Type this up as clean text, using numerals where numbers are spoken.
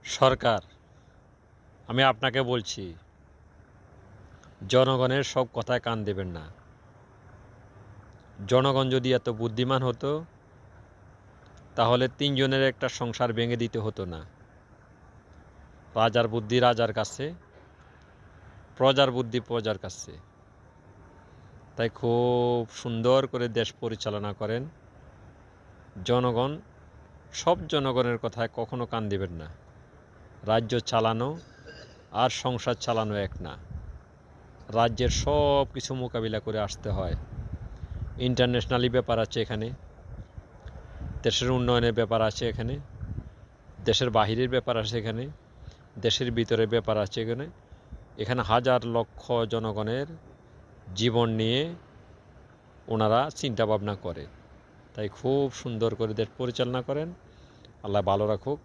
সরকার, আমি আপনাকে বলছি, জনগণের সব কথায় কান দেবেন না। জনগণ যদি এত বুদ্ধিমান হতো তাহলে তিনজনের একটা সংসার ভেঙে দিতে হতো না। রাজার বুদ্ধি রাজার কাছে, প্রজার বুদ্ধি প্রজার কাছে। তাই খুব সুন্দর করে দেশ পরিচালনা করেন। জনগণ, সব জনগণের কথায় কখনো কান দেবেন না। রাজ্য চালানো আর সংসার চালানো এক না। রাজ্যের সব কিছু মোকাবিলা করে আসতে হয়। ইন্টারন্যাশনালি ব্যাপার আছে এখানে, দেশের উন্নয়নের ব্যাপার আছে এখানে, দেশের বাহিরের ব্যাপার আছে এখানে, দেশের ভিতরে ব্যাপার আছে এখানে। এখানে হাজার লক্ষ জনগণের জীবন নিয়ে ওনারা চিন্তা ভাবনা করে। তাই খুব সুন্দর করে দেশ পরিচালনা করেন। আল্লাহ ভালো রাখুক।